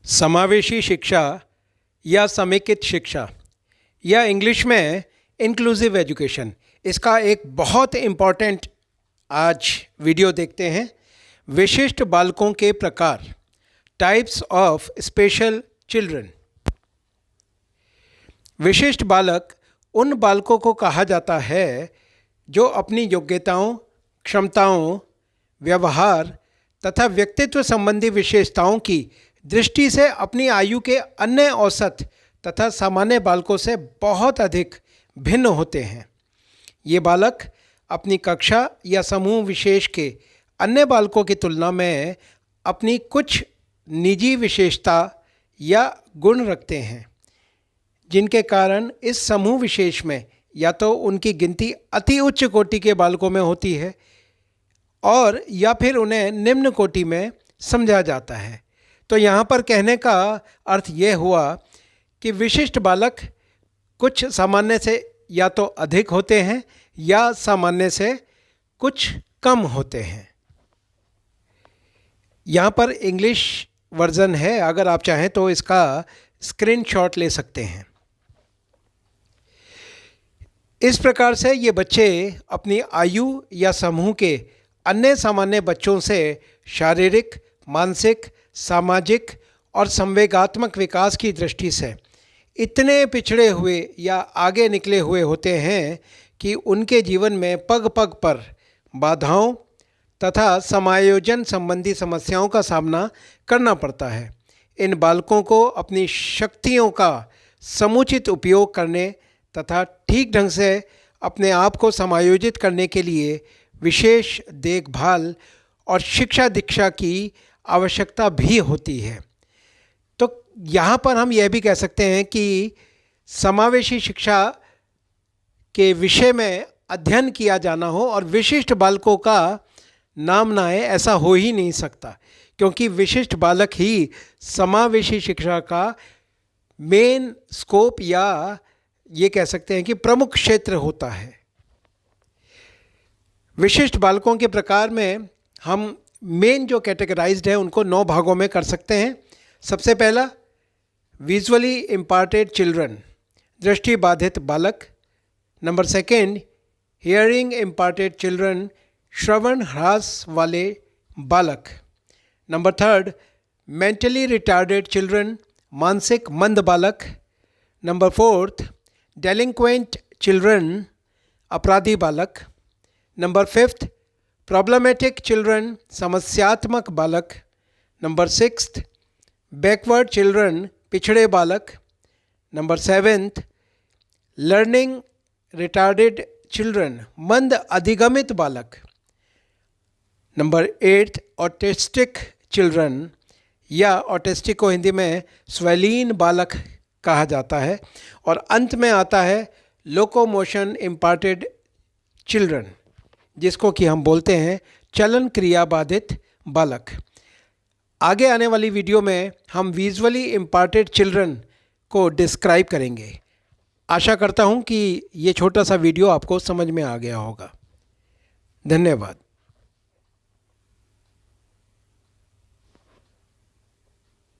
समावेशी शिक्षा या समेकित शिक्षा या इंग्लिश में इंक्लूसिव एजुकेशन, इसका एक बहुत इम्पॉर्टेंट आज वीडियो देखते हैं। विशिष्ट बालकों के प्रकार, टाइप्स ऑफ स्पेशल चिल्ड्रन। विशिष्ट बालक उन बालकों को कहा जाता है जो अपनी योग्यताओं, क्षमताओं, व्यवहार तथा व्यक्तित्व संबंधी विशेषताओं की दृष्टि से अपनी आयु के अन्य औसत तथा सामान्य बालकों से बहुत अधिक भिन्न होते हैं। ये बालक अपनी कक्षा या समूह विशेष के अन्य बालकों की तुलना में अपनी कुछ निजी विशेषता या गुण रखते हैं, जिनके कारण इस समूह विशेष में या तो उनकी गिनती अति उच्च कोटि के बालकों में होती है और या फिर उन्हें निम्न कोटि में समझा जाता है। तो यहाँ पर कहने का अर्थ ये हुआ कि विशिष्ट बालक कुछ सामान्य से या तो अधिक होते हैं या सामान्य से कुछ कम होते हैं। यहाँ पर इंग्लिश वर्ज़न है, अगर आप चाहें तो इसका स्क्रीनशॉट ले सकते हैं। इस प्रकार से ये बच्चे अपनी आयु या समूह के अन्य सामान्य बच्चों से शारीरिक, मानसिक, सामाजिक और संवेगात्मक विकास की दृष्टि से इतने पिछड़े हुए या आगे निकले हुए होते हैं कि उनके जीवन में पग पग पर बाधाओं तथा समायोजन संबंधी समस्याओं का सामना करना पड़ता है। इन बालकों को अपनी शक्तियों का समुचित उपयोग करने तथा ठीक ढंग से अपने आप को समायोजित करने के लिए विशेष देखभाल और शिक्षा दीक्षा की आवश्यकता भी होती है। तो यहाँ पर हम यह भी कह सकते हैं कि समावेशी शिक्षा के विषय में अध्ययन किया जाना हो और विशिष्ट बालकों का नाम ना आए, ऐसा हो ही नहीं सकता, क्योंकि विशिष्ट बालक ही समावेशी शिक्षा का मेन स्कोप या ये कह सकते हैं कि प्रमुख क्षेत्र होता है। विशिष्ट बालकों के प्रकार में हम मेन जो कैटेगराइज्ड है उनको 9 भागों में कर सकते हैं। सबसे पहला विजुअली इम्पार्टेड चिल्ड्रन, दृष्टि बाधित बालक। नंबर 2 हियरिंग इम्पार्टेड चिल्ड्रन, श्रवण ह्रास वाले बालक। नंबर 3 मेंटली रिटार्डेड चिल्ड्रन, मानसिक मंद बालक। नंबर 4 डेलिंक्वेंट चिल्ड्रन, अपराधी बालक। नंबर 5 प्रॉब्लमेटिक चिल्ड्रन, समस्यात्मक बालक। नंबर 6 बैकवर्ड चिल्ड्रन, पिछड़े बालक। नंबर 7 लर्निंग रिटार्डेड चिल्ड्रन, मंद अधिगमित बालक। नंबर 8 ऑटिस्टिक चिल्ड्रन या ऑटिस्टिक को हिंदी में स्वलीन बालक कहा जाता है। और अंत में आता है लोकोमोशन इम्पार्टेड चिल्ड्रन, जिसको कि हम बोलते हैं चलन क्रिया बाधित बालक। आगे आने वाली वीडियो में हम विजुअली इम्पार्टेड चिल्ड्रन को डिस्क्राइब करेंगे। आशा करता हूँ कि ये छोटा सा वीडियो आपको समझ में आ गया होगा। धन्यवाद।